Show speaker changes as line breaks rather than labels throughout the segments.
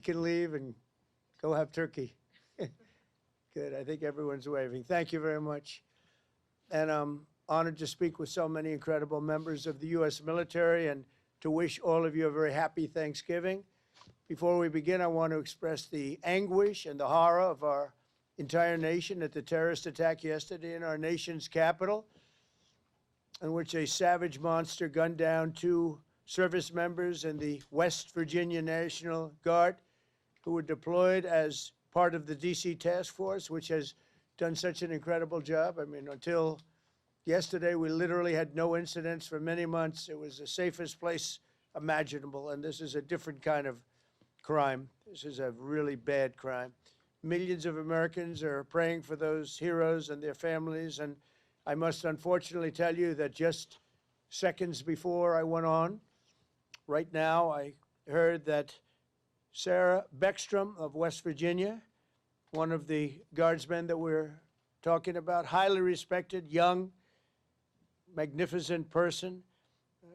Can leave and go have turkey. Good. I think everyone's waving. Thank you very much. And I'm honored to speak with so many incredible members of the U.S. military and to wish all of you a very happy Thanksgiving. Before we begin, I want to express the anguish and the horror of our entire nation at the terrorist attack yesterday in our nation's capital, in which a savage monster gunned down two service members in the West Virginia National Guard who were deployed as part of the D.C. task force, which has done such an incredible job. I mean, until yesterday, we literally had no incidents for many months. It was the safest place imaginable, and this is a different kind of crime. This is a really bad crime. Millions of Americans are praying for those heroes and their families, and I must unfortunately tell you that just seconds before I went on, right now, I heard that Sarah Beckstrom of West Virginia, one of the guardsmen that we're talking about, highly respected, young, magnificent person,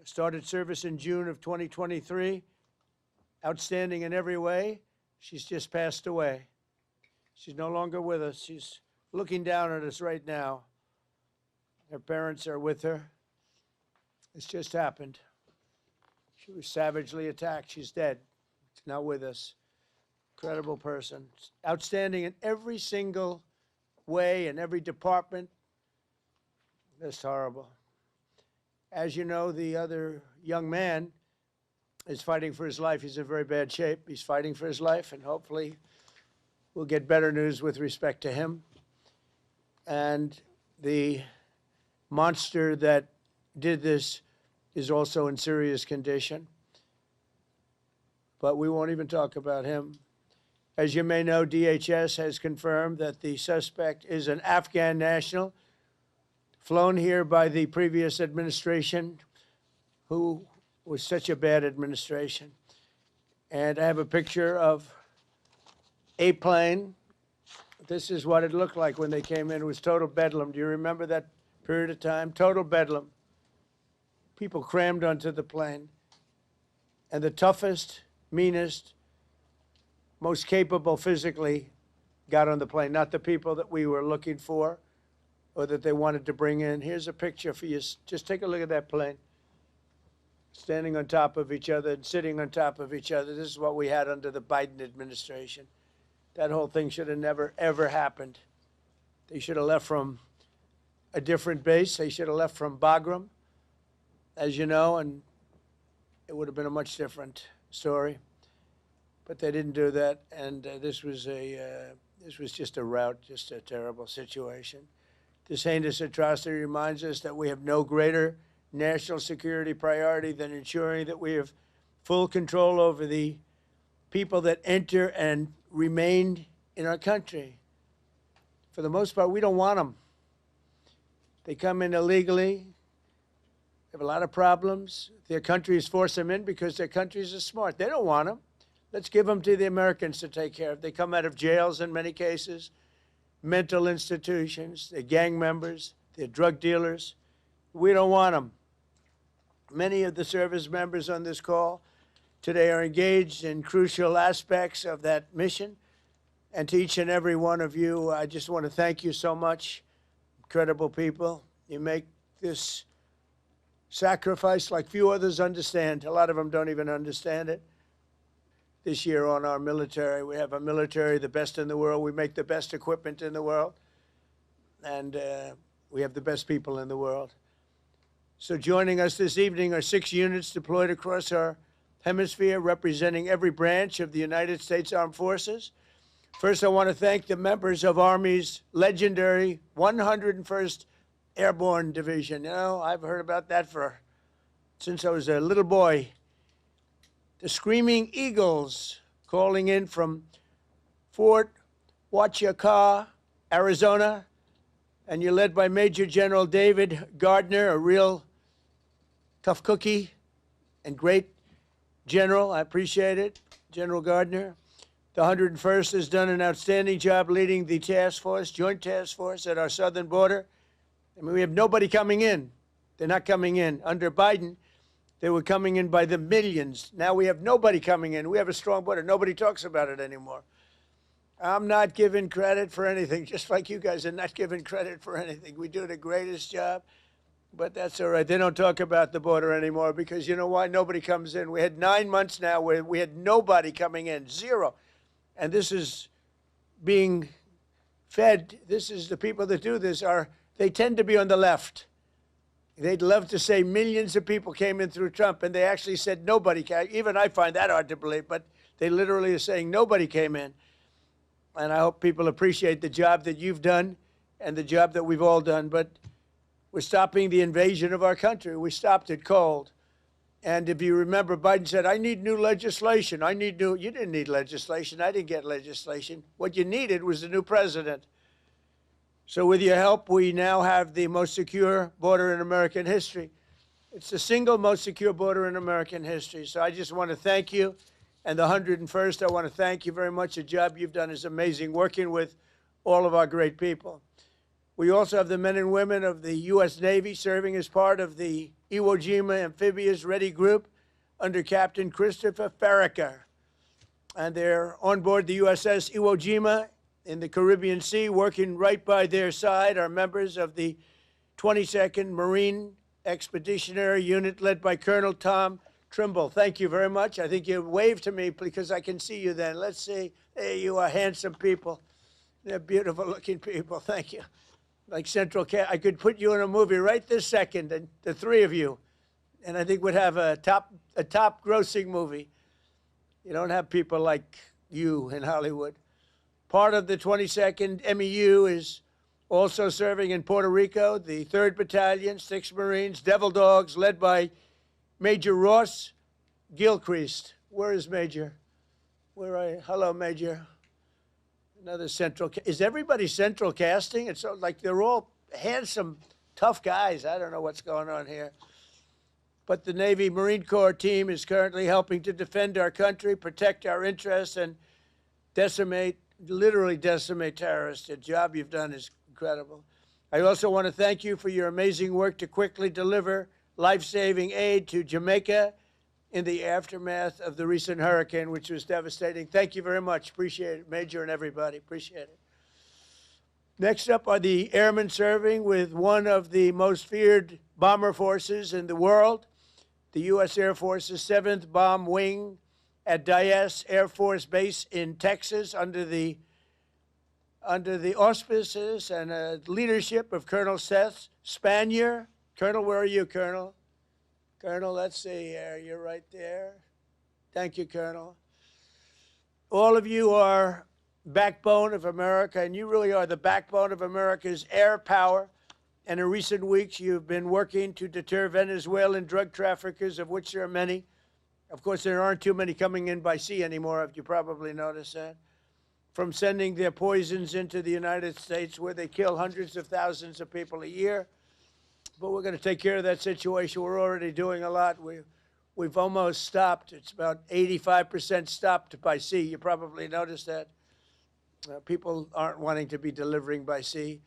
started service in June of 2023, outstanding in every way. She's just passed away. She's no longer with us. She's looking down at us right now. Her parents are with her. It's just happened. She was savagely attacked. She's dead. She's not with us. Incredible person. Outstanding in every single way, in every department. That's horrible. As you know, the other young man is fighting for his life. He's in very bad shape. He's fighting for his life, and hopefully we'll get better news with respect to him. And the monster that did this is also in serious condition. But we won't even talk about him. As you may know, DHS has confirmed that the suspect is an Afghan national flown here by the previous administration, who was such a bad administration. And I have a picture of a plane. This is what it looked like when they came in. It was total bedlam. Do you remember that period of time? Total bedlam. People crammed onto the plane. And the toughest, meanest, most capable physically got on the plane, not the people that we were looking for or that they wanted to bring in. Here's a picture for you. Just take a look at that plane. Standing on top of each other and sitting on top of each other. This is what we had under the Biden administration. That whole thing should have never, ever happened. They should have left from a different base. They should have left from Bagram, as you know, and it would have been a much different story. But they didn't do that, and this was just a rout, just a terrible situation. This heinous atrocity reminds us that we have no greater national security priority than ensuring that we have full control over the people that enter and remain in our country. For the most part, we don't want them. They come in illegally, have a lot of problems. Their countries force them in because their countries are smart. They don't want them. Let's give them to the Americans to take care of. They come out of jails in many cases, mental institutions, they're gang members, they're drug dealers. We don't want them. Many of the service members on this call today are engaged in crucial aspects of that mission. And to each and every one of you, I just want to thank you so much. Incredible people. You make this sacrifice like few others understand. A lot of them don't even understand it. This year on our military, we have a military, the best in the world. We make the best equipment in the world. And we have the best people in the world. So joining us this evening are 6 units deployed across our hemisphere, representing every branch of the United States Armed Forces. First, I want to thank the members of Army's legendary 101st Airborne Division. You know, I've heard about that since I was a little boy. The Screaming Eagles, calling in from Fort Huachuca, Arizona, and you're led by Major General David Gardner, a real tough cookie and great general. I appreciate it, General Gardner. The 101st has done an outstanding job leading the task force, joint task force at our southern border. I mean, we have nobody coming in. They're not coming in. Under Biden, They were coming in by the millions. Now we have nobody coming in. We have a strong border. Nobody talks about it anymore. I'm not giving credit for anything, just like you guys are not giving credit for anything. We do the greatest job, but that's all right. They don't talk about the border anymore because you know why? Nobody comes in. We had 9 months now where we had nobody coming in, zero. And this is being fed. This is the people that do this they tend to be on the left. They'd love to say millions of people came in through Trump, and they actually said nobody came. Even I find that hard to believe, but they literally are saying nobody came in. And I hope people appreciate the job that you've done and the job that we've all done. But we're stopping the invasion of our country. We stopped it cold. And if you remember, Biden said, I need new legislation. You didn't need legislation. I didn't get legislation. What you needed was a new president. So with your help, we now have the most secure border in American history. It's the single most secure border in American history. So I just want to thank you. And the 101st, I want to thank you very much. The job you've done is amazing, working with all of our great people. We also have the men and women of the U.S. Navy serving as part of the Iwo Jima Amphibious Ready Group under Captain Christopher Farraker. And they're on board the USS Iwo Jima in the Caribbean Sea. Working right by their side are members of the 22nd Marine Expeditionary Unit led by Colonel Tom Trimble. Thank you very much. I think you waved to me because I can see you then. Let's see. There you are, handsome people. They're beautiful looking people. Thank you. Like Central Cat, I could put you in a movie right this second, and the three of you, and I think we'd have a top grossing movie. You don't have people like you in Hollywood. Part of the 22nd MEU is also serving in Puerto Rico, the 3rd Battalion, 6 Marines, Devil Dogs, led by Major Ross Gilchrist. Where is Major? Where are you? Hello, Major. Another central. Is everybody central casting? It's like they're all handsome, tough guys. I don't know what's going on here. But the Navy Marine Corps team is currently helping to defend our country, protect our interests, and literally decimate terrorists. The job you've done is incredible. I also want to thank you for your amazing work to quickly deliver life-saving aid to Jamaica in the aftermath of the recent hurricane, which was devastating. Thank you very much. Appreciate it, Major and everybody. Appreciate it. Next up are the airmen serving with one of the most feared bomber forces in the world, the U.S. Air Force's 7th Bomb Wing at Dyess Air Force Base in Texas under the auspices and leadership of Colonel Seth Spanier. Colonel, where are you, Colonel? Colonel, let's see here. You're right there. Thank you, Colonel. All of you are backbone of America, and you really are the backbone of America's air power. And in recent weeks, you've been working to deter Venezuelan drug traffickers, of which there are many. Of course, there aren't too many coming in by sea anymore, if you probably noticed that. From sending their poisons into the United States, where they kill hundreds of thousands of people a year. But we're going to take care of that situation. We're already doing a lot. We've almost stopped. It's about 85% stopped by sea. You probably noticed that. People aren't wanting to be delivering by sea.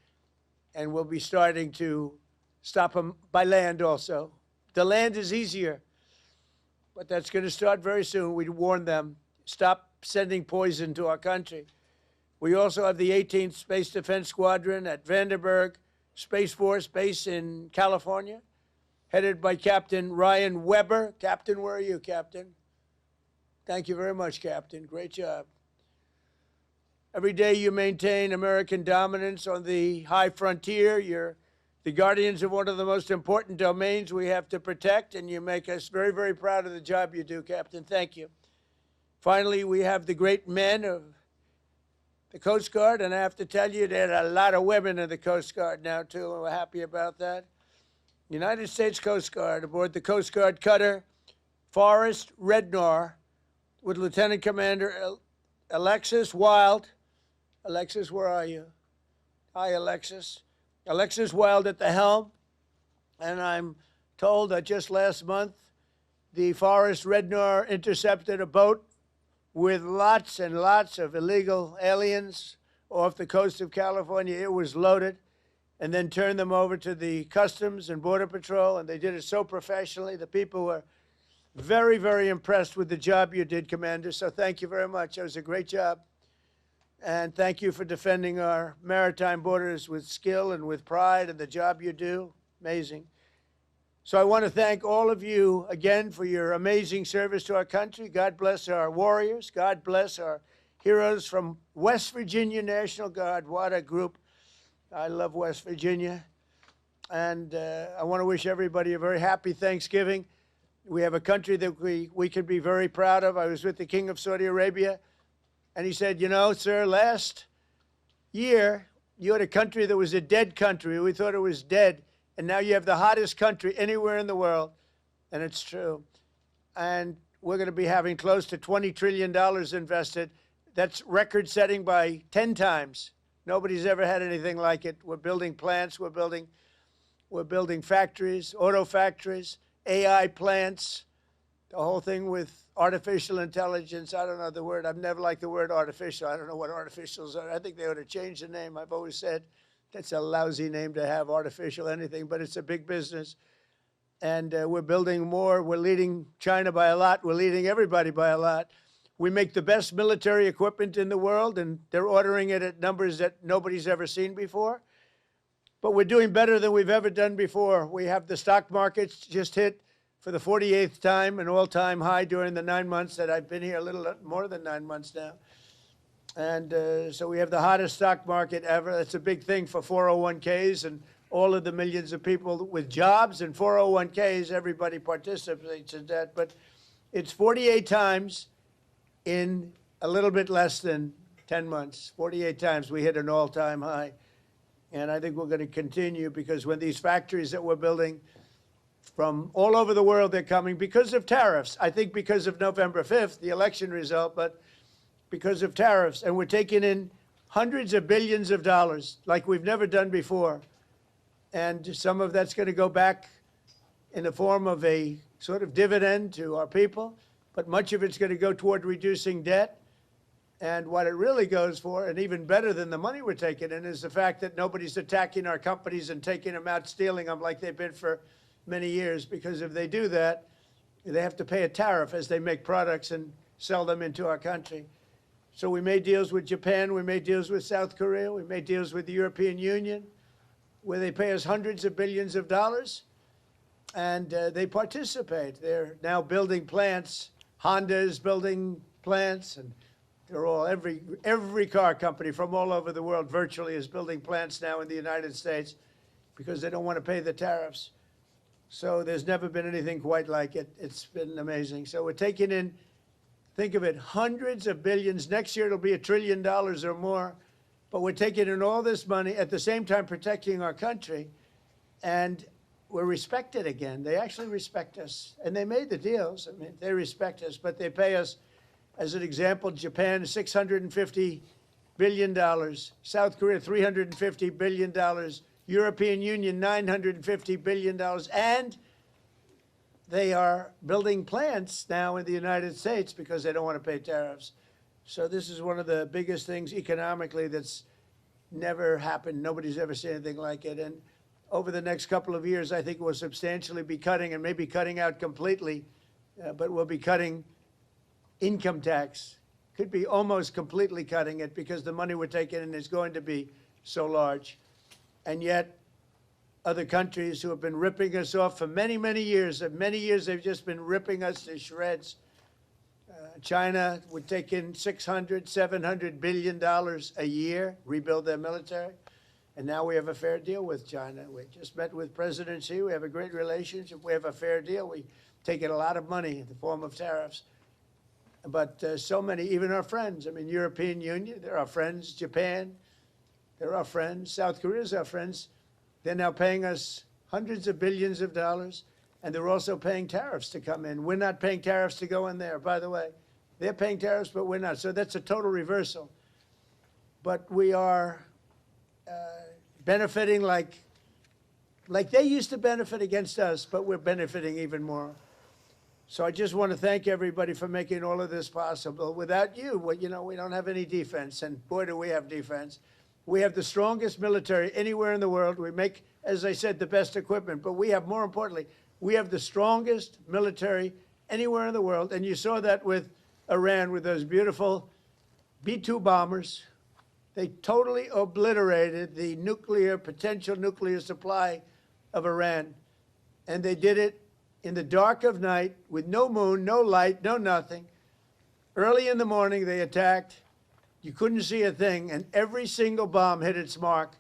And we'll be starting to stop them by land also. The land is easier. But that's going to start very soon. We warn them. Stop sending poison to our country. We also have the 18th Space Defense Squadron at Vandenberg Space Force Base in California, headed by Captain Ryan Weber. Captain, where are you, Captain? Thank you very much, Captain. Great job. Every day you maintain American dominance on the high frontier. You're the guardians of one of the most important domains we have to protect, and you make us very, very proud of the job you do, Captain. Thank you. Finally, we have the great men of the Coast Guard, and I have to tell you, there are a lot of women in the Coast Guard now, too, and we're happy about that. United States Coast Guard aboard the Coast Guard cutter Forrest Rednar with Lieutenant Commander Alexis Wild. Alexis, where are you? Hi, Alexis. Alexis Wild at the helm, and I'm told that just last month, the Forrest Rednar intercepted a boat with lots and lots of illegal aliens off the coast of California. It was loaded, and then turned them over to the Customs and Border Patrol, and they did it so professionally. The people were Very, very impressed with the job you did, Commander. So thank you very much. It was a great job. And thank you for defending our maritime borders with skill and with pride, and the job you do. Amazing. So I want to thank all of you again for your amazing service to our country. God bless our warriors. God bless our heroes from West Virginia National Guard. What a group. I love West Virginia. And I want to wish everybody a very happy Thanksgiving. We have a country that we can be very proud of. I was with the King of Saudi Arabia, and he said, you know, sir, last year you had a country that was a dead country. We thought it was dead, and now you have the hottest country anywhere in the world, and it's true. And we're going to be having close to $20 trillion invested. That's record-setting by 10 times. Nobody's ever had anything like it. We're building plants. We're building factories, auto factories, AI plants, the whole thing with artificial intelligence. I don't know the word. I've never liked the word artificial. I don't know what artificials are. I think they ought to change the name. I've always said that's a lousy name to have, artificial anything, but it's a big business. And we're building more. We're leading China by a lot. We're leading everybody by a lot. We make the best military equipment in the world, and they're ordering it at numbers that nobody's ever seen before. But we're doing better than we've ever done before. We have the stock markets just hit for the 48th time an all-time high during the 9 months that I've been here, a little more than 9 months now. And so we have the hottest stock market ever. That's a big thing for 401ks and all of the millions of people with jobs and 401ks. Everybody participates in that. But it's 48 times in a little bit less than 10 months. 48 times we hit an all-time high. And I think we're going to continue, because when these factories that we're building from all over the world, they're coming because of tariffs. I think because of November 5th, the election result, but because of tariffs. And we're taking in hundreds of billions of dollars like we've never done before. And some of that's going to go back in the form of a sort of dividend to our people, but much of it's going to go toward reducing debt. And what it really goes for, and even better than the money we're taking in, is the fact that nobody's attacking our companies and taking them out, stealing them like they've been for many years. Because if they do that, they have to pay a tariff as they make products and sell them into our country. So we made deals with Japan. We made deals with South Korea. We made deals with the European Union, where they pay us hundreds of billions of dollars. And they participate. They're now building plants. Honda is building plants, and they're all, every car company from all over the world virtually is building plants now in the United States because they don't want to pay the tariffs. So there's never been anything quite like it. It's been amazing. So we're taking in, think of it, hundreds of billions. Next year it'll be $1 trillion or more. But we're taking in all this money, at the same time protecting our country. And we're respected again. They actually respect us. And they made the deals. I mean, they respect us, but they pay us. As an example, Japan, $650 billion. South Korea, $350 billion. European Union, $950 billion. And they are building plants now in the United States because they don't want to pay tariffs. So this is one of the biggest things economically that's never happened. Nobody's ever seen anything like it. And over the next couple of years, I think we'll substantially be cutting, and maybe cutting out completely, but we'll be cutting income tax. Could be almost completely cutting it because the money we're taking in is going to be so large. And yet, other countries who have been ripping us off for many, many years, they've just been ripping us to shreds. China would take in $600, $700 billion a year, rebuild their military. And now we have a fair deal with China. We just met with President Xi. We have a great relationship. We have a fair deal. We take in a lot of money in the form of tariffs. But so many, even our friends, I mean, European Union, they're our friends. Japan, they're our friends. South Korea's our friends. They're now paying us hundreds of billions of dollars, and they're also paying tariffs to come in. We're not paying tariffs to go in there, by the way. They're paying tariffs, but we're not. So that's a total reversal. But we are benefiting like they used to benefit against us, but we're benefiting even more. So I just want to thank everybody for making all of this possible. Without you, well, you know, we don't have any defense, and boy, do we have defense. We have the strongest military anywhere in the world. We make, as I said, the best equipment, but we have, more importantly, we have the strongest military anywhere in the world. And you saw that with Iran, with those beautiful B-2 bombers. They totally obliterated the potential nuclear supply of Iran. And they did it in the dark of night with no moon, no light, no nothing. Early in the morning, they attacked. You couldn't see a thing, and every single bomb hit its mark.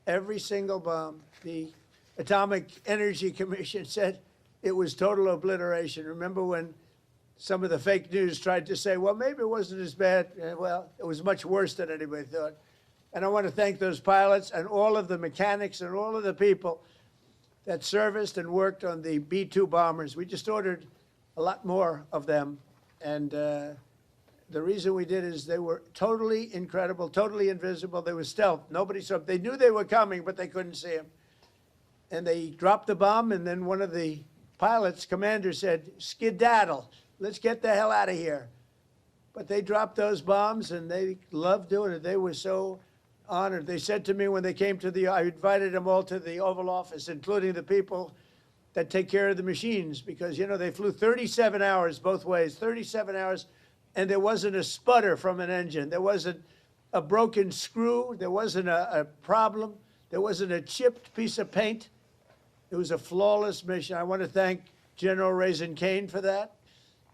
Every single bomb. The Atomic Energy Commission said it was total obliteration. Remember when some of the fake news tried to say, well, maybe it wasn't as bad. Well, it was much worse than anybody thought. And I want to thank those pilots and all of the mechanics and all of the people that serviced and worked on the B-2 bombers. We just ordered a lot more of them. And the reason we did is they were totally incredible, totally invisible. They were stealth. Nobody saw them. They knew they were coming, but they couldn't see them. And they dropped the bomb, and then one of the pilots, commander, said, skedaddle. Let's get the hell out of here. But they dropped those bombs, and they loved doing it. They were so honored. They said to me when they came to I invited them all to the Oval Office, including the people that take care of the machines, because, you know, they flew 37 hours both ways, 37 hours, and there wasn't a sputter from an engine. There wasn't a broken screw. There wasn't a problem. There wasn't a chipped piece of paint. It was a flawless mission. I want to thank General Raisin Kane for that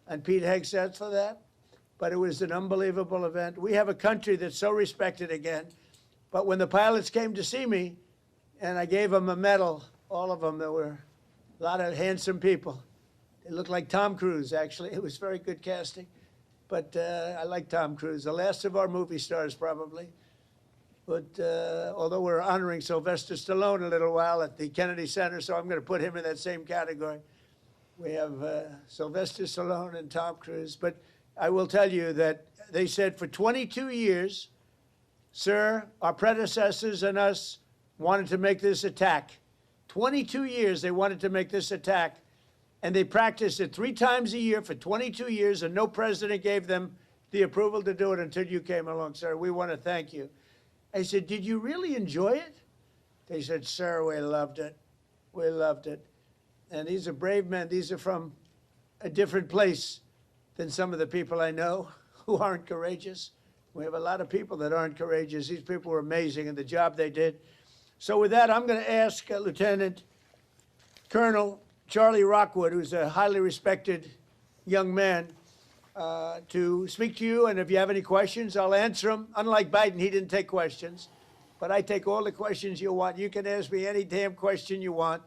and Pete Hegseth for that. But it was an unbelievable event. We have a country that's so respected again. But when the pilots came to see me and I gave them a medal, all of them, there were a lot of handsome people. They looked like Tom Cruise, actually. It was very good casting. But I like Tom Cruise, the last of our movie stars, probably. But although we're honoring Sylvester Stallone a little while at the Kennedy Center, so I'm going to put him in that same category. We have Sylvester Stallone and Tom Cruise. But I will tell you that they said for 22 years, sir, our predecessors and us wanted to make this attack. 22 years they wanted to make this attack. And they practiced it 3 times a year for 22 years, and no president gave them the approval to do it until you came along, sir. We want to thank you. I said, did you really enjoy it? They said, sir, we loved it. We loved it. And these are brave men. These are from a different place than some of the people I know who aren't courageous. We have a lot of people that aren't courageous. These people were amazing in the job they did. So with that, I'm going to ask Lieutenant Colonel Charlie Rockwood, who's a highly respected young man, to speak to you. And if you have any questions, I'll answer them. Unlike Biden, he didn't take questions. But I take all the questions you want. You can ask me any damn question you want.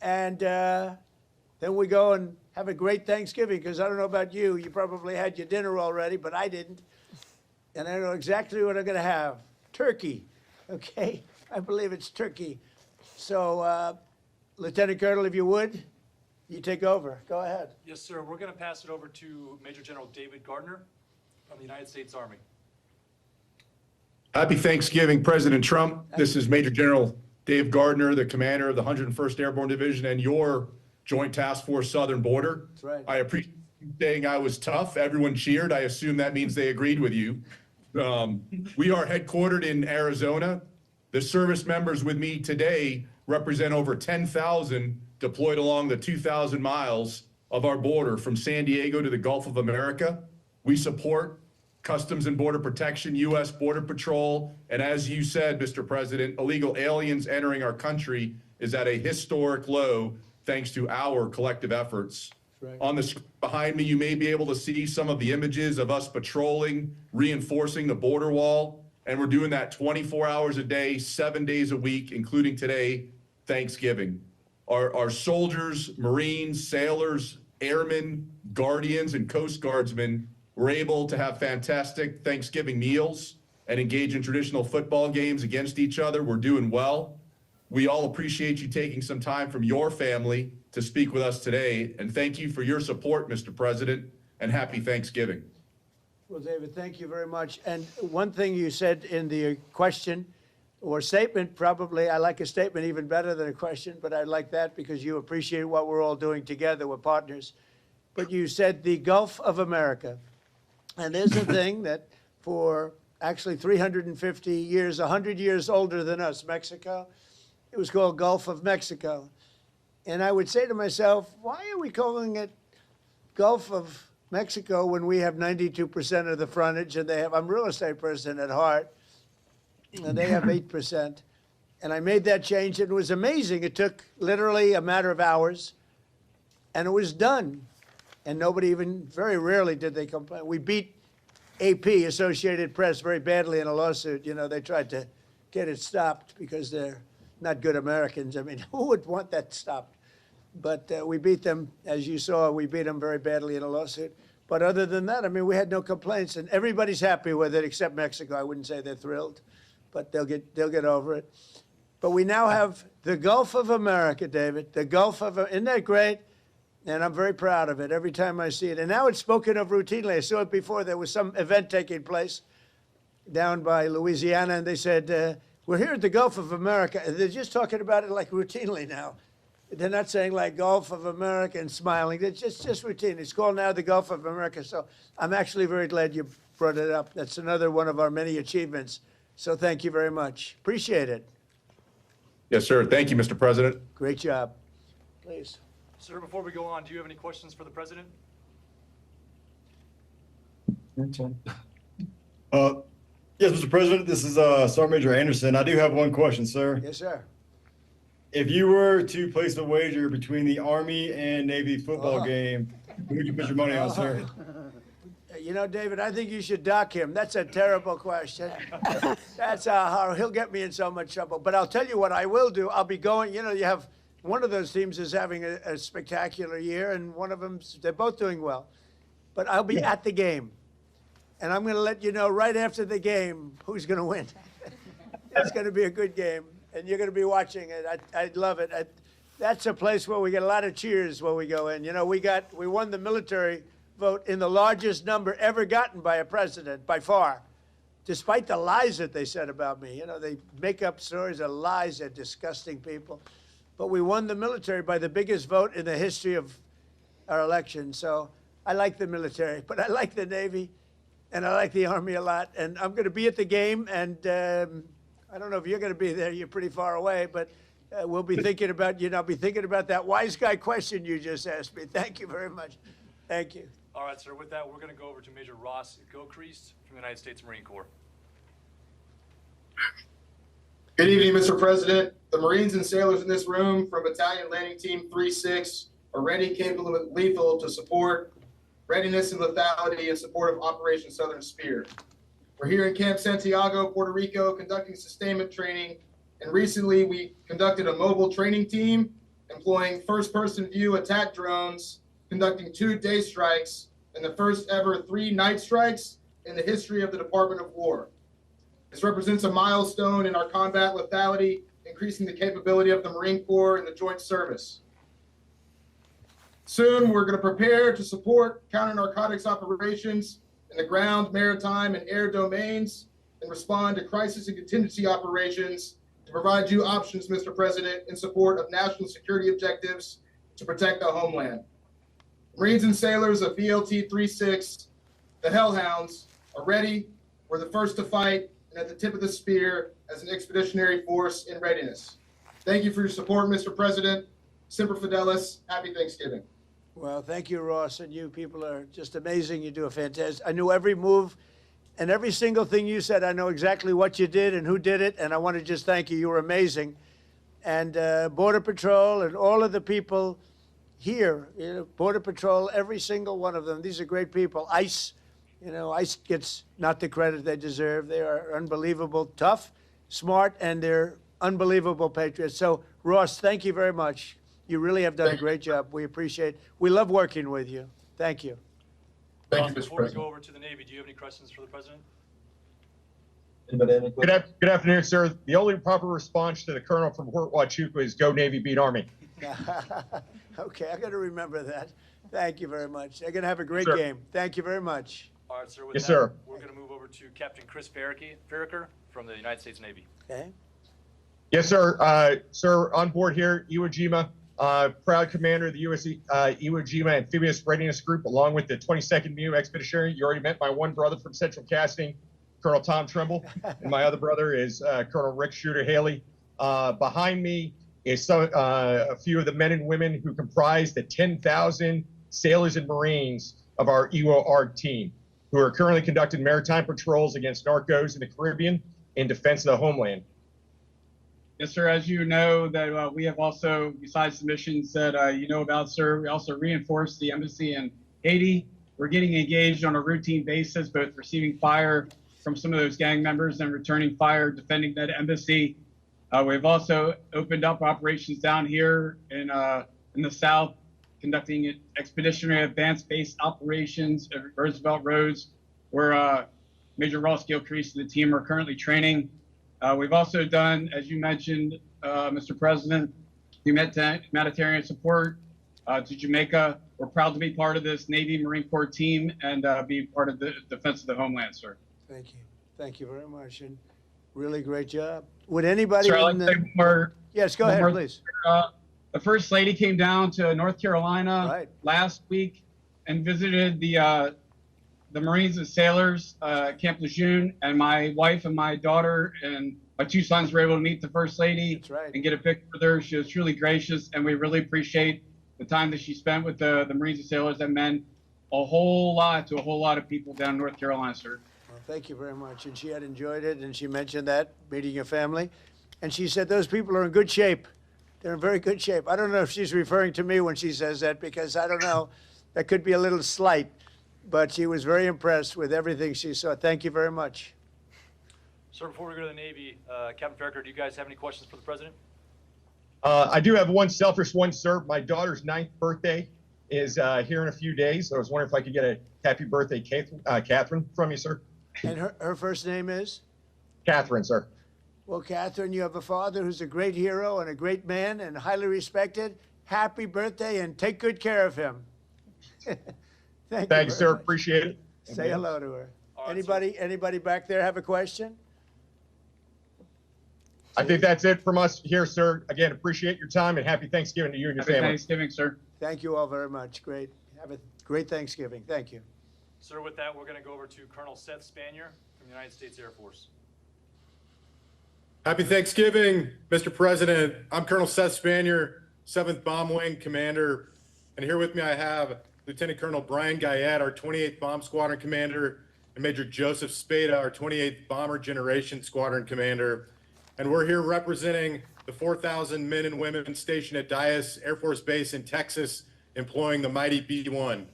And then we go and have a great Thanksgiving, because I don't know about you. You probably had your dinner already, but I didn't. And I know exactly what I'm going to have. Turkey, okay? I believe it's turkey. So, Lieutenant Colonel, if you would, you take over. Go ahead.
Yes, sir. We're going to pass it over to Major General David Gardner from the United States Army.
Happy Thanksgiving, President Trump. This is Major General Dave Gardner, the commander of the 101st Airborne Division and your Joint Task Force Southern Border.
That's right.
I appreciate you saying I was tough. Everyone cheered. I assume that means they agreed with you. We are headquartered in Arizona. The service members with me today represent over 10,000 deployed along the 2,000 miles of our border from San Diego to the Gulf of America. We support Customs and Border Protection, U.S. Border Patrol, and as you said, Mr. President, illegal aliens entering our country is at a historic low thanks to our collective efforts.
Right.
On the screen behind me, you may be able to see some of the images of us patrolling, reinforcing the border wall, and we're doing that 24 hours a day, 7 days a week, including today, Thanksgiving. Our soldiers, Marines, sailors, airmen, guardians, and Coast Guardsmen were able to have fantastic Thanksgiving meals and engage in traditional football games against each other. We're doing well. We all appreciate you taking some time from your family to speak with us today, and thank you for your support, Mr. President, and happy Thanksgiving.
Well, David, thank you very much. And one thing you said in the question or statement, probably I like a statement even better than a question, but I like that because you appreciate what we're all doing together. We're partners. But you said the Gulf of America. And there's a thing that for actually 350 years, 100 years older than us, Mexico, it was called Gulf of Mexico. And I would say to myself, why are we calling it Gulf of Mexico when we have 92% of the frontage and they have, I'm a real estate person at heart, and they have 8%. And I made that change. It was amazing. It took literally a matter of hours, and it was done. And nobody even, very rarely did they complain. We beat AP, Associated Press, very badly in a lawsuit. You know, they tried to get it stopped because they're not good Americans. I mean, who would want that stopped? But we beat them, as you saw, we beat them very badly in a lawsuit. But other than that, I mean, we had no complaints, and everybody's happy with it except Mexico. I wouldn't say they're thrilled, but they'll get over it. But we now have the Gulf of America, David. The Gulf of, isn't that great? And I'm very proud of it every time I see it. And now it's spoken of routinely. I saw it before. There was some event taking place down by Louisiana, and they said, we're here at the Gulf of America. And they're just talking about it like routinely now. They're not saying like Gulf of America and smiling. It's just routine. It's called now the Gulf of America. So I'm actually very glad you brought it up. That's another one of our many achievements. So thank you very much. Appreciate it.
Yes, sir. Thank you, Mr. President.
Great job. Please.
Sir, before we go on, do you have any questions for the president?
Yes, Mr. President, this is Sergeant Major Anderson. I do have one question, sir.
Yes, sir.
If you were to place a wager between the Army and Navy football
Oh.
game, who would you put your money on, sir?
You know, David, I think you should dock him. That's a terrible question. That's how he'll get me in so much trouble. But I'll tell you what I will do. I'll be going, you know, you have one of those teams is having a spectacular year, and one of them, they're both doing well. But I'll be at the game, and I'm going to let you know right after the game who's going to win. It's going to be a good game, and you're going to be watching it. I love it. That's a place where we get a lot of cheers when we go in. You know, we won the military vote in the largest number ever gotten by a president, by far, despite the lies that they said about me. You know, they make up stories of lies. They're disgusting people. But we won the military by the biggest vote in the history of our election. So I like the military, but I like the Navy, and I like the Army a lot. And I'm going to be at the game, and I don't know if you're going to be there. You're pretty far away, but we'll be thinking about, you know, I'll be thinking about that wise guy question you just asked me. Thank you very much. Thank you.
All right, sir. With that, we're going to go over to Major Ross Gilchrist from the United States Marine Corps.
Good evening, Mr. President. The Marines and sailors in this room from Battalion Landing Team 3-6 are ready, capable, and lethal to support readiness and lethality in support of Operation Southern Spear. We're here in Camp Santiago, Puerto Rico, conducting sustainment training, and recently we conducted a mobile training team employing first-person view attack drones, conducting 2 day strikes and the first ever 3 night strikes in the history of the Department of War. This represents a milestone in our combat lethality, increasing the capability of the Marine Corps and the Joint Service. Soon, we're going to prepare to support counter-narcotics operations in the ground, maritime, and air domains and respond to crisis and contingency operations to provide you options, Mr. President, in support of national security objectives to protect our homeland. Marines and sailors of BLT 36, the Hellhounds, are ready. We're the first to fight and at the tip of the spear as an expeditionary force in readiness. Thank you for your support, Mr. President. Semper Fidelis. Happy Thanksgiving.
Well, thank you, Ross, and you people are just amazing. You do a fantastic. I knew every move and every single thing you said. I know exactly what you did and who did it, and I want to just thank you. You were amazing. And Border Patrol and all of the people here, you know, Border Patrol, every single one of them. These are great people. ICE, you know, ICE gets not the credit they deserve. They are unbelievable, tough, smart, and they're unbelievable patriots. So, Ross, thank you very much. You really have done a great job. We appreciate it. We love working with you. Thank you.
Thank
Ross,
you, Mr.
before we
President.
go over to the Navy, do you have any questions for the president?
Anybody have any questions?
Good afternoon, sir. The only proper response to the colonel from Fort Huachuca is "Go Navy, beat Army."
Okay, I got to remember that. Thank you very much. They're going to have a great
Sir.
game. Thank you very much.
All right, sir. With
Yes,
that,
sir.
we're going to move over to Captain Chris Farraker from the United States Navy.
Okay.
Yes, sir. Sir, on board here, Iwo Jima, proud commander of the U.S. Iwo Jima Amphibious Readiness Group, along with the 22nd MEU Expeditionary. You already met my one brother from Central Casting, Colonel Tom Trimble, and my other brother is Colonel Rick Shooter Haley. Behind me is a few of the men and women who comprise the 10,000 sailors and Marines of our EWO-ARG team, who are currently conducting maritime patrols against narcos in the Caribbean in defense of the homeland.
Yes, sir. As you know, that we have also, besides the missions that you know about, sir, we also reinforced the embassy in Haiti. We're getting engaged on a routine basis, both receiving fire from some of those gang members and returning fire, defending that embassy. We've also opened up operations down here in the south, conducting expeditionary advanced base operations at Roosevelt Roads, where Major Ross-Gil Crease and the team are currently training. We've also done, as you mentioned, Mr. President, humanitarian support to Jamaica. We're proud to be part of this Navy Marine Corps team and be part of the defense of the homeland, sir.
Thank you. Thank you very much. And really great job. Would anybody
Sir, I'd
in
like to
the...
say more.
Yes, go
one
ahead,
more
please.
The First Lady came down to North Carolina
Right.
last week and visited the Marines and sailors Camp Lejeune, and my wife and my daughter and my two sons were able to meet the First Lady.
That's right.
And get a picture with her. She was truly gracious, and we really appreciate the time that she spent with the Marines and sailors. That meant a whole lot to a whole lot of people down in North Carolina, sir.
Well, thank you very much. And she had enjoyed it, and she mentioned that, meeting your family. And she said those people are in good shape. They're in very good shape. I don't know if she's referring to me when she says that, because I don't know. That could be a little slight. But she was very impressed with everything she saw. Thank you very much.
Sir, before we go to the Navy, Captain Farraker, do you guys have any questions for the President?
I do have one selfish one, sir. My daughter's 9th birthday is here in a few days. I was wondering if I could get a happy birthday, Catherine, from you, sir.
And her first name is?
Catherine, sir.
Well, Catherine, you have a father who's a great hero and a great man and highly respected. Happy birthday, and take good care of him. Thanks,
Thanks, sir. Appreciate it.
Say hello to her.
All right,
Anybody back there have a question?
I think that's it from us here, sir. Again, appreciate your time and happy Thanksgiving to you and your
Happy
family.
Thanksgiving, sir.
Thank you all very much. Great. Have a great Thanksgiving. Thank you.
Sir, with that, we're going to go over to Colonel Seth Spanier from the United States Air Force.
Happy Thanksgiving, Mr. President. I'm Colonel Seth Spanier, 7th Bomb Wing Commander. And here with me I have Lieutenant Colonel Brian Guyette, our 28th Bomb Squadron Commander, and Major Joseph Spada, our 28th Bomber Generation Squadron Commander. And we're here representing the 4,000 men and women stationed at Dyess Air Force Base in Texas, employing the mighty B-1.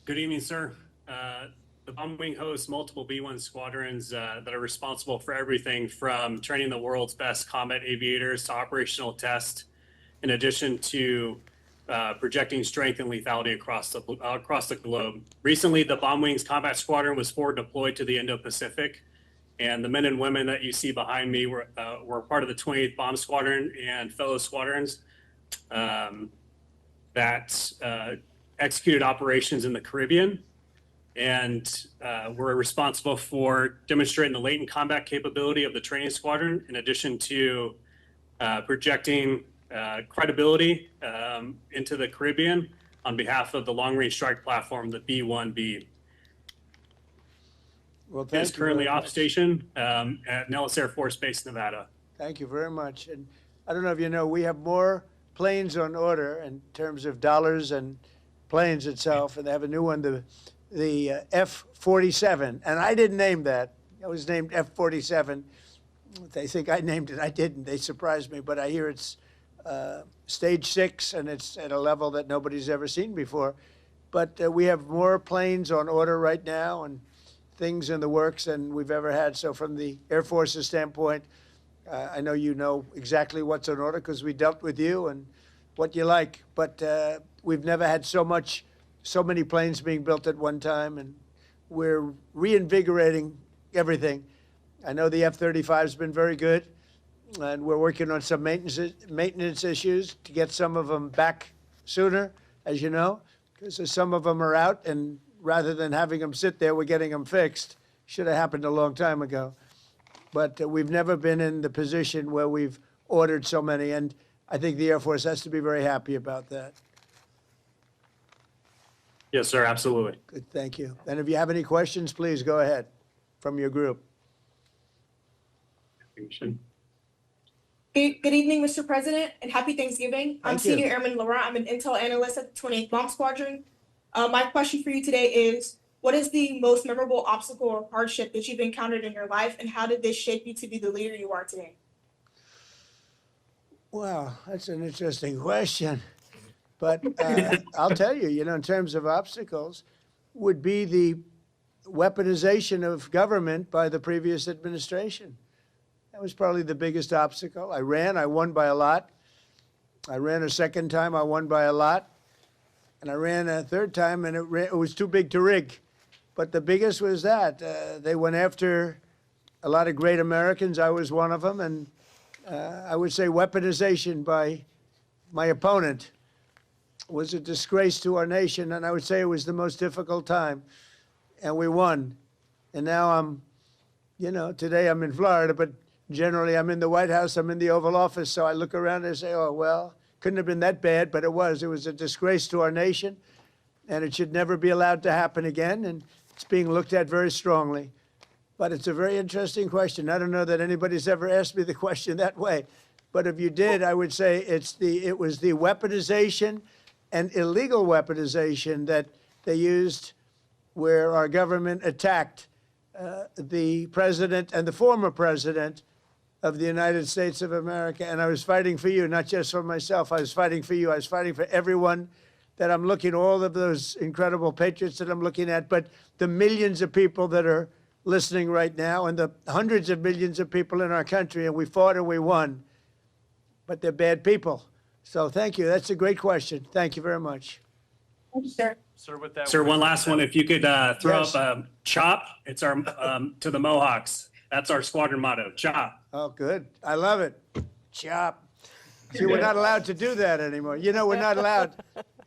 Good evening, sir. The Bomb Wing hosts multiple B-1 squadrons that are responsible for everything from training the world's best combat aviators to operational test, in addition to projecting strength and lethality across the globe. Recently, the Bomb Wings Combat Squadron was forward deployed to the Indo-Pacific, and the men and women that you see behind me were part of the 28th Bomb Squadron and fellow squadrons that executed operations in the Caribbean, and were responsible for demonstrating the latent combat capability of the training squadron, in addition to projecting credibility into the Caribbean on behalf of the long-range strike platform, the B-1B.
Well,
It is
thank you
currently
very
off
much.
station at Nellis Air Force Base, Nevada.
Thank you very much. And I don't know if you know, we have more planes on order in terms of dollars and planes itself, and they have a new one, the F-47, and I didn't name that. It was named F-47. They think I named it. I didn't. They surprised me, but I hear it's stage 6, and it's at a level that nobody's ever seen before. But we have more planes on order right now and things in the works than we've ever had. So from the Air Force's standpoint, I know you know exactly what's on order because we dealt with you and what you like. But we've never had so many planes being built at one time, and we're reinvigorating everything. I know the F-35 has been very good, and we're working on some maintenance issues to get some of them back sooner, as you know, because some of them are out, and rather than having them sit there, we're getting them fixed. Should have happened a long time ago. But we've never been in the position where we've ordered so many, and I think the Air Force has to be very happy about that.
Yes, sir, absolutely.
Good, thank you. And if you have any questions, please go ahead from your group.
Good evening, Mr. President, and happy Thanksgiving. I'm
Thank you.
Senior Airman Laurent. I'm an intel analyst at the 28th Bomb Squadron. My question for you today is, what is the most memorable obstacle or hardship that you've encountered in your life, and how did this shape you to be the leader you are today?
Wow, that's an interesting question. But I'll tell you, in terms of obstacles, would be the weaponization of government by the previous administration. That was probably the biggest obstacle. I won by a lot. I ran a second time, I won by a lot. And I ran a third time, and it was too big to rig. But the biggest was that. They went after a lot of great Americans. I was one of them. And I would say weaponization by my opponent was a disgrace to our nation. And I would say it was the most difficult time. And we won. And now today I'm in Florida, but generally I'm in the White House, I'm in the Oval Office. So I look around and say, oh, well, couldn't have been that bad, but it was. It was a disgrace to our nation, and it should never be allowed to happen again. And it's being looked at very strongly. But it's a very interesting question. I don't know that anybody's ever asked me the question that way. But if you did, I would say it was the weaponization and illegal weaponization that they used where our government attacked the president and the former president of the United States of America. And I was fighting for you, not just for myself. I was fighting for you. I was fighting for everyone that I'm looking, all of those incredible patriots that I'm looking at, but the millions of people that are listening right now and the hundreds of millions of people in our country. And we fought and we won, but they're bad people. So thank you. That's a great question. Thank you very much.
Thank you, sir.
Sir, with that.
Sir, one last one. If you could throw
Yes.
up CHOP, it's our to the Mohawks. That's our squadron motto, CHOP.
Oh, good. I love it. Chop. See, we're not allowed to do that anymore. We're not allowed.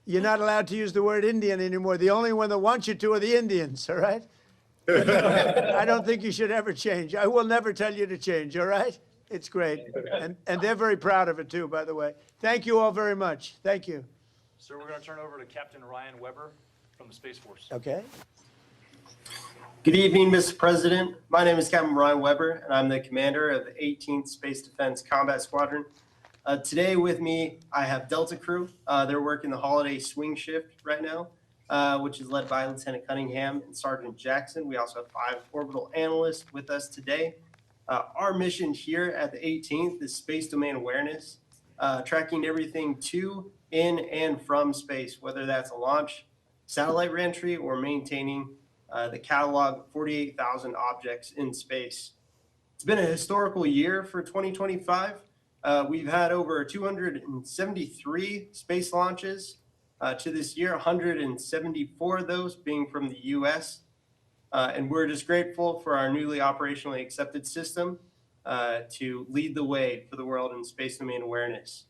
You're not allowed to use the word Indian anymore. The only one that wants you to are the Indians, all right? I don't think you should ever change. I will never tell you to change, all right? It's great. And they're very proud of it, too, by the way. Thank you all very much. Thank you.
Sir, we're going to turn over to Captain Ryan Weber from the Space Force.
Okay.
Good evening, Mr. President. My name is Captain Ryan Weber, and I'm the commander of the 18th Space Defense Combat Squadron. Today with me, I have Delta Crew. They're working the holiday swing shift right now, which is led by Lieutenant Cunningham and Sergeant Jackson. We also have 5 orbital analysts with us today. Our mission here at the 18th is space domain awareness, tracking everything to, in, and from space, whether that's a launch, satellite reentry, or maintaining the catalog of 48,000 objects in space. It's been a historical year for 2025. We've had over 273 space launches to this year, 174 of those being from the U.S. And we're just grateful for our newly operationally accepted system to lead the way for the world in space domain awareness.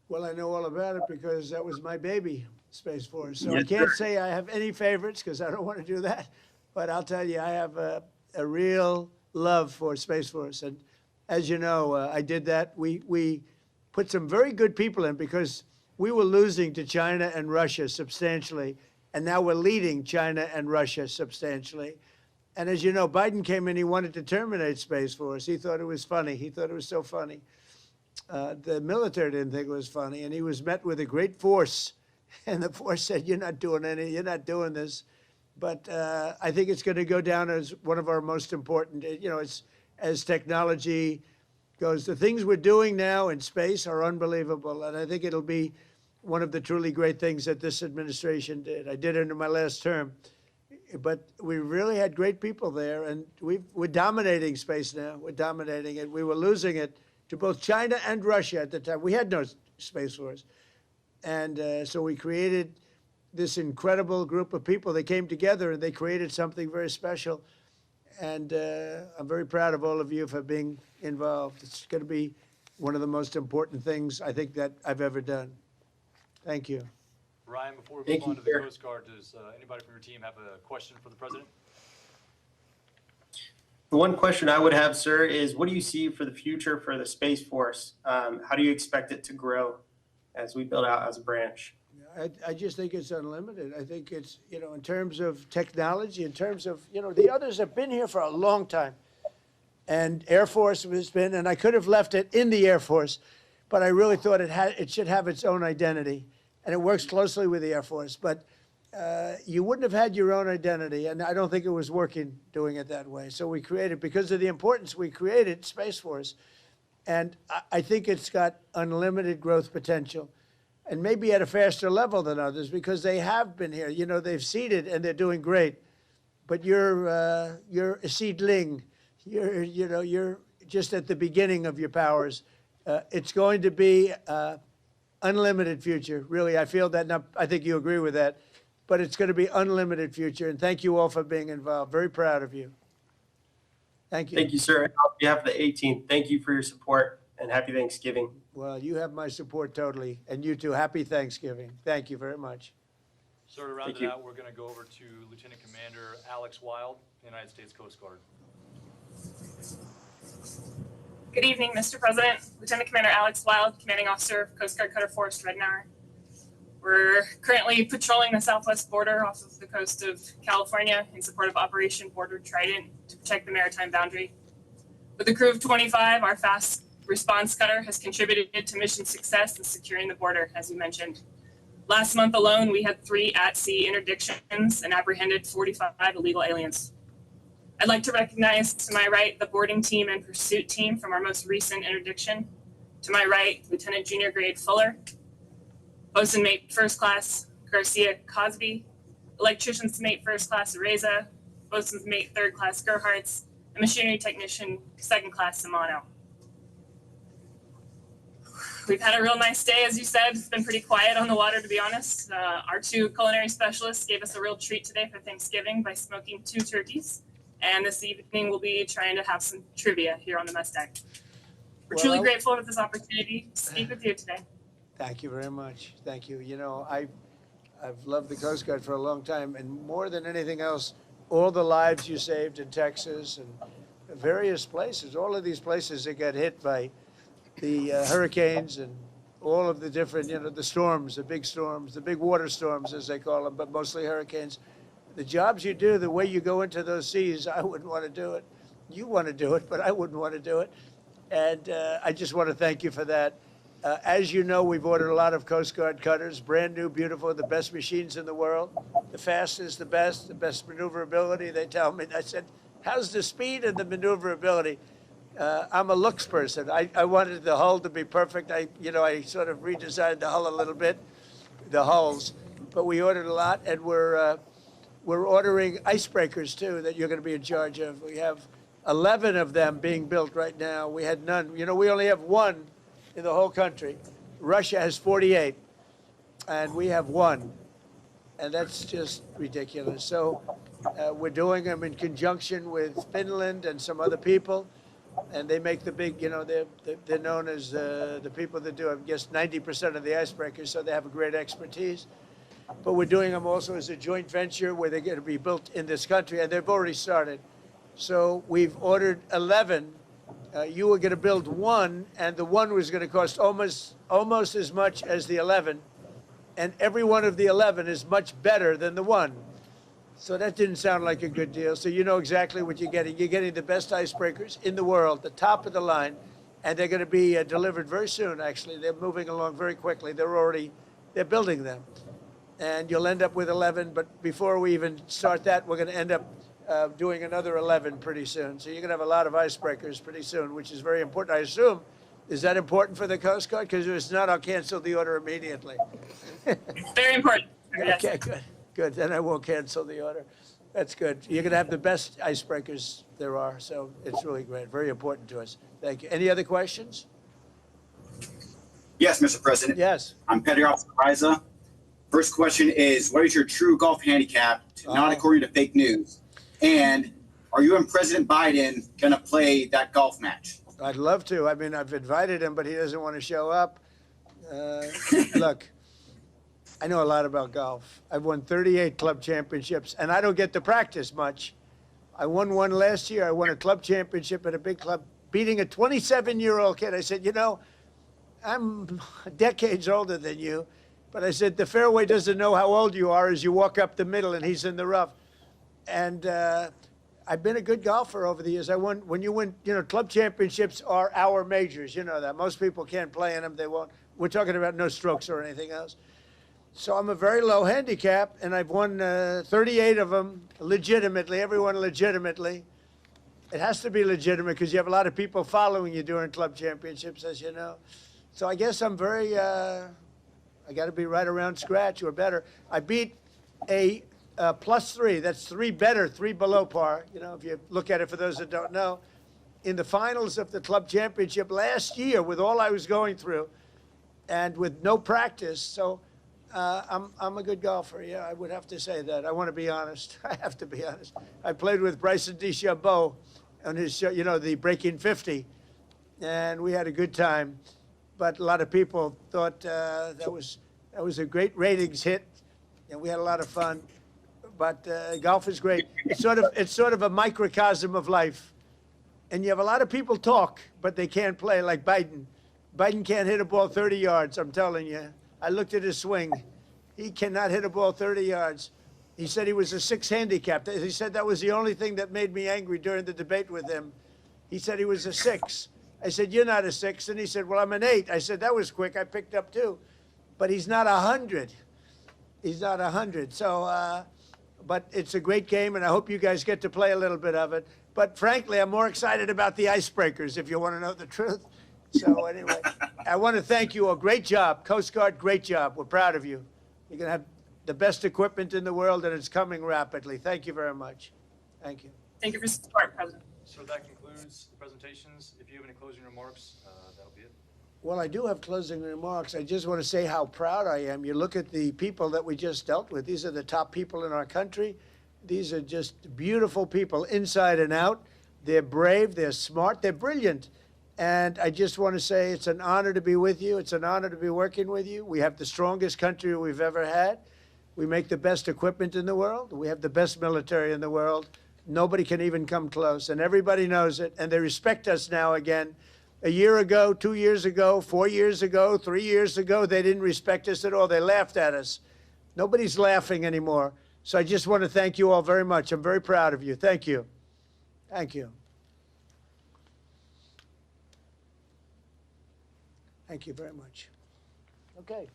Well, I know all about it because that was my baby, Space Force. So I can't say I have any favorites because I don't want to do that. But I'll tell you, I have a real love for Space Force. And as you know, I did that. We put some very good people in because we were losing to China and Russia substantially. And now we're leading China and Russia substantially. And as you know, Biden came in, he wanted to terminate Space Force. He thought it was funny. He thought it was so funny. The military didn't think it was funny. And he was met with a great force. And the force said, you're not doing this. But I think it's going to go down as one of our most important, as technology goes. The things we're doing now in space are unbelievable. And I think it'll be one of the truly great things that this administration did. I did it in my last term. But we really had great people there. And we're dominating space now. We're dominating it. We were losing it to both China and Russia at the time. We had no Space Force. And so we created this incredible group of people. They came together and they created something very special. And I'm very proud of all of you for being involved. It's going to be one of the most important things I think that I've ever done. Thank you.
Ryan, before we move on to the Coast Guard, does anybody from your team have a question for the President?
The one question I would have, sir, is what do you see for the future for the Space Force? How do you expect it to grow as we build out as a branch?
I just think it's unlimited. I think it's, in terms of technology, in terms of, the others have been here for a long time. and Air Force has been, and I could have left it in the Air Force, but I really thought it should have its own identity, and it works closely with the Air Force. But you wouldn't have had your own identity, and I don't think it was working doing it that way. So we created, because of the importance, we created Space Force, and I think it's got unlimited growth potential, and maybe at a faster level than others because they have been here. You know, they've seeded and they're doing great, but you're a seedling. You're just at the beginning of your powers. It's going to be unlimited future. Really, I feel that. Now, I think you agree with that, but it's going to be unlimited future. And thank you all for being involved. Very proud of you. Thank you.
Thank you, sir. On behalf of the 18th, thank you for your support and happy Thanksgiving.
Well, you have my support totally, and you too. Happy Thanksgiving. Thank you very much.
So to round it out, we're going to go over to Lieutenant Commander Alex Wild, United States Coast Guard.
Good evening, Mr. President. Lieutenant Commander Alex Wild, Commanding Officer of Coast Guard Cutter Force Red Hour. We're currently patrolling the southwest border off of the coast of California in support of Operation Border Trident to protect the maritime boundary. With a crew of 25, our fast response cutter has contributed to mission success in securing the border, as you mentioned. Last month alone, we had 3 at-sea interdictions and apprehended 45 illegal aliens. I'd like to recognize to my right the boarding team and pursuit team from our most recent interdiction. To my right, Lieutenant Junior Grade Fuller, Bosun Mate First Class Garcia Cosby, Electrician's Mate First Class Areza, Bosun's Mate Third Class Gerhartz, and Machinery Technician Second Class Simano. We've had a real nice day, as you said. It's been pretty quiet on the water, to be honest. Our 2 culinary specialists gave us a real treat today for Thanksgiving by smoking 2 turkeys. And this evening we'll be trying to have some trivia here on the mess deck. We're truly grateful for this opportunity to speak with you today.
Thank you very much. Thank you. You know, I've loved the Coast Guard for a long time, and more than anything else, all the lives you saved in Texas and various places, all of these places that got hit by the hurricanes and all of the different, the storms, the big water storms, as they call them, but mostly hurricanes. The jobs you do, the way you go into those seas, I wouldn't want to do it. You want to do it, but I wouldn't want to do it. And I just want to thank you for that. As you know, we've ordered a lot of Coast Guard cutters, brand new, beautiful, the best machines in the world, the fastest, the best maneuverability. They tell me. I said, how's the speed and the maneuverability? I'm a looks person. I wanted the hull to be perfect. I sort of redesigned the hull a little bit, the hulls, but we ordered a lot, and we're ordering icebreakers too that you're going to be in charge of. We have 11 of them being built right now. We had none. We only have 1 in the whole country. Russia has 48, and we have 1, and that's just ridiculous. So we're doing them in conjunction with Finland and some other people, and they make the big, they're known as the people that do, I guess, 90% of the icebreakers, so they have a great expertise. But we're doing them also as a joint venture where they're going to be built in this country, and they've already started. So we've ordered 11. You were going to build 1, and the 1 was going to cost almost as much as the 11, and every one of the 11 is much better than the 1. So that didn't sound like a good deal. So you know exactly what you're getting. You're getting the best icebreakers in the world, the top of the line, and they're going to be delivered very soon, actually. They're moving along very quickly. They're building them. And you'll end up with 11, but before we even start that, we're going to end up doing another 11 pretty soon. So you're going to have a lot of icebreakers pretty soon, which is very important. I assume, is that important for the Coast Guard? Because if it's not, I'll cancel the order immediately.
Very important. Yes.
Okay, good. Then I won't cancel the order. That's good. You're going to have the best icebreakers there are, so it's really great. Very important to us. Thank you. Any other questions?
Yes, Mr. President.
Yes.
I'm Petty Officer Riza. First question is, what is your true golf handicap, not according to fake news? And are you and President Biden going to play that golf match?
I'd love to. I mean, I've invited him, but he doesn't want to show up. Look, I know a lot about golf. I've won 38 club championships, and I don't get to practice much. I won one last year. I won a club championship at a big club, beating a 27-year-old kid. I said, I'm decades older than you. But I said, the fairway doesn't know how old you are as you walk up the middle, and he's in the rough. And I've been a good golfer over the years. I won, when you win, club championships are our majors. You know that. Most people can't play in them. They won't. We're talking about no strokes or anything else. So I'm a very low handicap, and I've won 38 of them legitimately, everyone legitimately. It has to be legitimate because you have a lot of people following you during club championships, as you know. So I guess I'm very, I got to be right around scratch or better. I beat a +3. That's 3 better, 3 below par. If you look at it for those that don't know. In the finals of the club championship last year, with all I was going through and with no practice. So I'm a good golfer. Yeah, I would have to say that. I want to be honest. I have to be honest. I played with Bryson DeChambeau on his show, the Breaking 50, and we had a good time. But a lot of people thought that was a great ratings hit, and we had a lot of fun. But golf is great. It's sort of a microcosm of life. And you have a lot of people talk, but they can't play, like Biden. Biden can't hit a ball 30 yards, I'm telling you. I looked at his swing. He cannot hit a ball 30 yards. He said he was a 6 handicap. He said that was the only thing that made me angry during the debate with him. He said he was a 6. I said, you're not a 6. And he said, well, I'm an 8. I said, that was quick. I picked up 2. But he's not 100. He's not 100. So, but it's a great game, and I hope you guys get to play a little bit of it. But frankly, I'm more excited about the icebreakers, if you want to know the truth. So anyway, I want to thank you all. Great job. Coast Guard, great job. We're proud of you. You're going to have the best equipment in the world, and it's coming rapidly. Thank you very much. Thank you.
Thank you for your support, President.
So that concludes the presentations. If you have any closing remarks, that'll be it.
Well, I do have closing remarks. I just want to say how proud I am. You look at the people that we just dealt with. These are the top people in our country. These are just beautiful people inside and out. They're brave, they're smart, they're brilliant. And I just want to say it's an honor to be with you. It's an honor to be working with you. We have the strongest country we've ever had. We make the best equipment in the world. We have the best military in the world. Nobody can even come close, and everybody knows it, and they respect us now again. A year ago, 2 years ago, 4 years ago, 3 years ago, they didn't respect us at all. They laughed at us. Nobody's laughing anymore. So I just want to thank you all very much. I'm very proud of you. Thank you. Thank you. Thank you very much. Okay.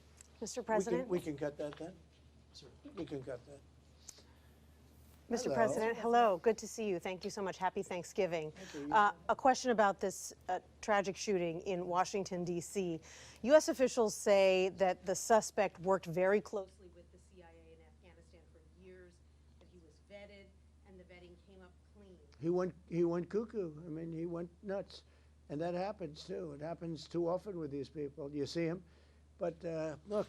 Mr. President?
We can cut that then? We can cut that.
Mr.
Hello.
President, hello. Good to see you. Thank you so much. Happy Thanksgiving.
Thank you.
A question about this tragic shooting in Washington, D.C. U.S. officials say that the suspect worked very closely with the CIA in Afghanistan for years, that he was vetted, and the vetting came up clean.
He went cuckoo. I mean, he went nuts. And that happens, too. It happens too often with these people. You see him. But look,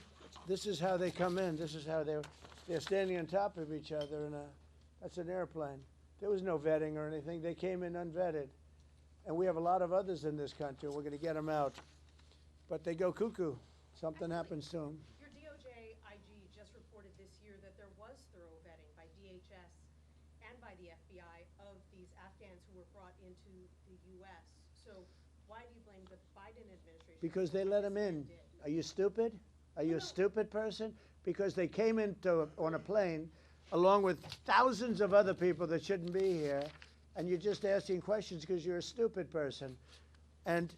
this is how they come in. This is how they're standing on top of each other, and that's an airplane. There was no vetting or anything. They came in unvetted. And we have a lot of others in this country. We're going to get them out. But they go cuckoo. Something happens to them.
Your DOJ IG just reported this year that there was thorough vetting by DHS and by the FBI of these Afghans who were brought into the U.S. So why do you blame the Biden administration?
Because they let them in. Are you stupid? Are you a stupid person? Because they came on a plane along with thousands of other people that shouldn't be here, and you're just asking questions because you're a stupid person. And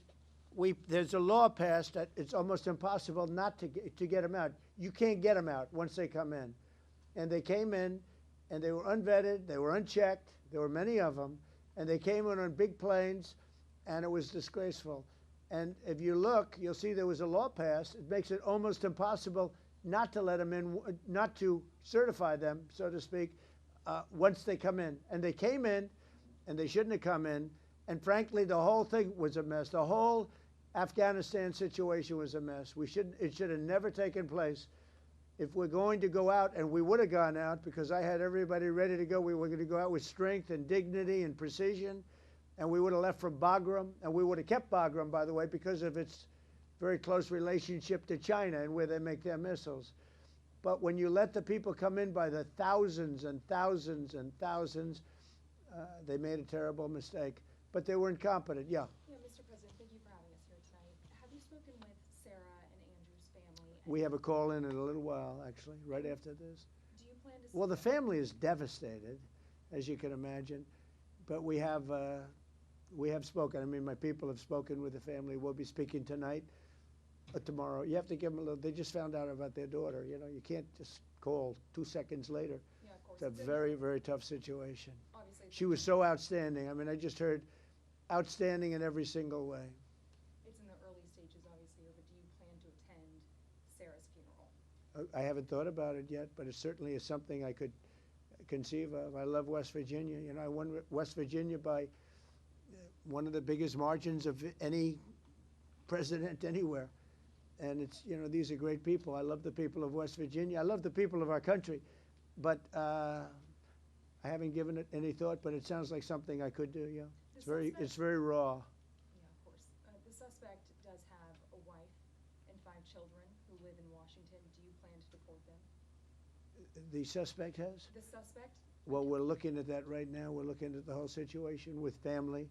there's a law passed that it's almost impossible not to get them out. You can't get them out once they come in. And they came in, and they were unvetted, they were unchecked, there were many of them, and they came in on big planes, and it was disgraceful. And if you look, you'll see there was a law passed. It makes it almost impossible not to let them in, not to certify them, so to speak, once they come in. And they came in, and they shouldn't have come in. And frankly, the whole thing was a mess. The whole Afghanistan situation was a mess. It should have never taken place. If we're going to go out, and we would have gone out because I had everybody ready to go, we were going to go out with strength and dignity and precision. And we would have left from Bagram, and we would have kept Bagram, by the way, because of its very close relationship to China and where they make their missiles. But when you let the people come in by the thousands and thousands and thousands, they made a terrible mistake. But they were incompetent. Yeah.
Yeah, Mr. President, thank you for having us here tonight. Have you spoken with Sarah and Andrew's family?
We have a call in a little while, actually, right after this.
Do you plan to?
Well, the family is devastated, as you can imagine. But we have spoken. I mean, my people have spoken with the family. We'll be speaking tonight or tomorrow. You have to give them a little. They just found out about their daughter. You know, you can't just call 2 seconds later.
Yeah, of course.
It's a very, very tough situation.
Obviously,
She was so outstanding. I mean, I just heard outstanding in every single way.
it's in the early stages, obviously, but do you plan to attend Sarah's funeral?
I haven't thought about it yet, but it certainly is something I could conceive of. I love West Virginia. You know, I won West Virginia by one of the biggest margins of any president anywhere. And it's, you know, these are great people. I love the people of West Virginia. I love the people of our country. But I haven't given it any thought, but it sounds like something I could do, yeah. It's very raw.
Yeah, of course. The suspect does have a wife and 5 children who live in Washington. Do you plan to deport them?
The suspect has?
The suspect?
Well, we're looking at that right now. We're looking at the whole situation with family.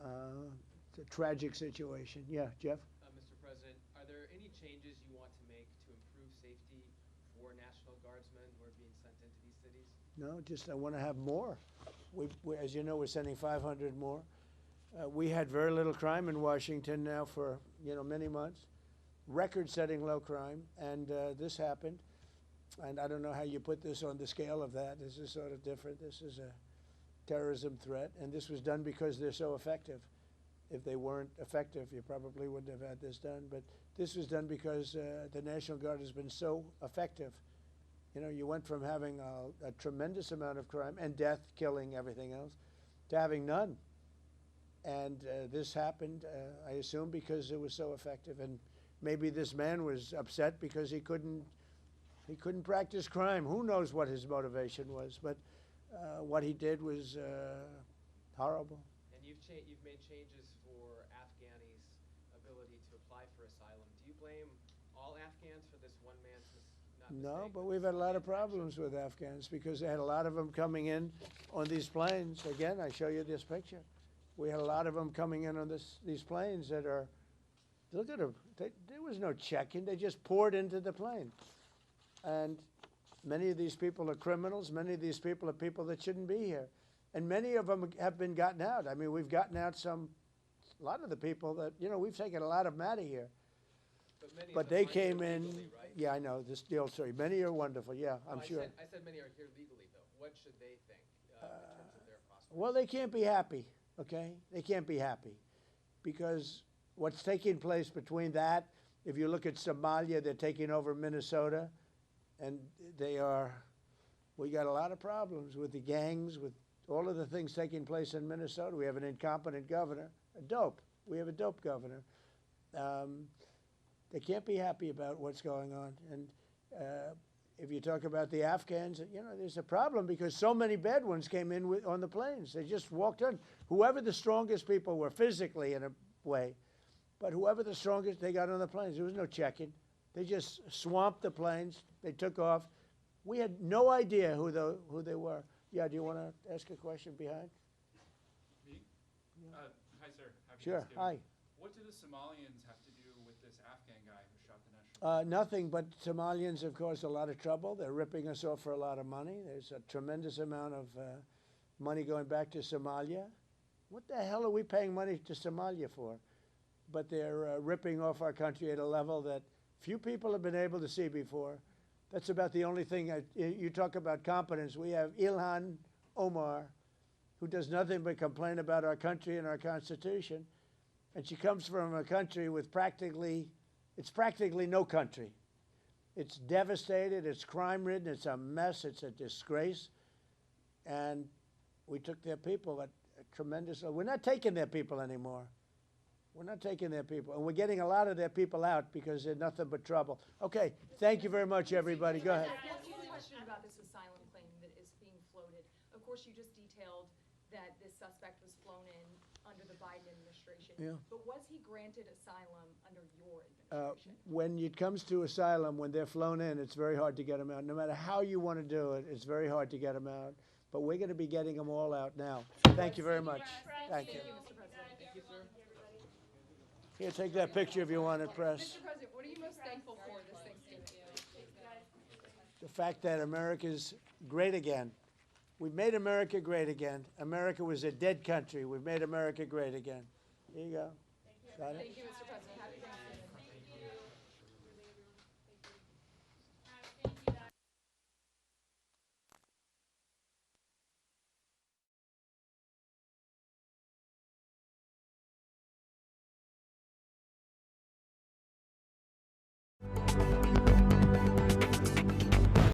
It's a tragic situation. Yeah, Jeff?
Mr. President, are there any changes you want to make to improve safety for National Guardsmen who are being sent into these cities?
No, just I want to have more. As you know, we're sending 500 more. We had very little crime in Washington now for, you know, many months. Record-setting low crime, and this happened. And I don't know how you put this on the scale of that. This is sort of different. This is a terrorism threat, and this was done because they're so effective. If they weren't effective, you probably wouldn't have had this done. But this was done because the National Guard has been so effective. You know, you went from having a tremendous amount of crime and death, killing, everything else, to having none. And this happened, I assume, because it was so effective. And maybe this man was upset because he couldn't practice crime. Who knows what his motivation was? But what he did was horrible.
And you've made changes for Afghanis' ability to apply for asylum. Do you blame all Afghans for this one man's
No, but we've had a lot of problems with Afghans because they had a lot of them coming in on these planes. Again, I show you this picture. We had a lot of them coming in on these planes that are, look at them. There was no checking. They just poured into the plane. And many of these people are criminals. Many of these people are people that shouldn't be here. And many of them have been gotten out. I mean, we've gotten out a lot of the people that, you know, we've taken a lot of them out of here. But they came in,
right?
Yeah, I know, this deal story. Many are wonderful, yeah, I'm sure.
I said many are here legally, though. What should they think in terms of their prospects?
Well, they can't be happy, okay? They can't be happy. Because what's taking place between that, if you look at Somalia, they're taking over Minnesota, and we got a lot of problems with the gangs, with all of the things taking place in Minnesota. We have an incompetent governor, we have a dope governor. They can't be happy about what's going on. And if you talk about the Afghans, you know, there's a problem because so many bad ones came in on the planes. They just walked in. Whoever the strongest people were physically in a way, but whoever the strongest, they got on the planes. There was no checking. They just swamped the planes. They took off. We had no idea who they were. Yeah, do you want to ask a question behind?
Me? Hi, sir. Happy
Sure,
Thanksgiving.
hi.
What do the Somalians have to do with this Afghan guy who shot the national?
Nothing, but Somalians have caused a lot of trouble. They're ripping us off for a lot of money. There's a tremendous amount of money going back to Somalia. What the hell are we paying money to Somalia for? But they're ripping off our country at a level that few people have been able to see before. That's about the only thing. You talk about competence. We have Ilhan Omar, who does nothing but complain about our country and our Constitution. And she comes from a country with it's practically no country. It's devastated, it's crime-ridden, it's a mess, it's a disgrace. And we took their people at a tremendous, we're not taking their people anymore. We're not taking their people. And we're getting a lot of their people out because they're nothing but trouble. Okay, thank you very much, everybody. Go ahead.
One question about this asylum claim that is being floated. Of course, you just detailed that this suspect was flown in under the Biden administration.
Yeah.
But was he granted asylum under your administration?
When it comes to asylum, when they're flown in, it's very hard to get them out. No matter how you want to do it, it's very hard to get them out. But we're going to be getting them all out now. Thank you very much. Thank you.
Mr. President. Thank you, sir.
Here, take that picture if you want it, press.
Mr. President, what are you most thankful for this Thanksgiving?
The fact that America's great again. We've made America great again. America was a dead country. We've made America great again. Here you go. Got it?
Thank you, Mr. President. Happy Thanksgiving.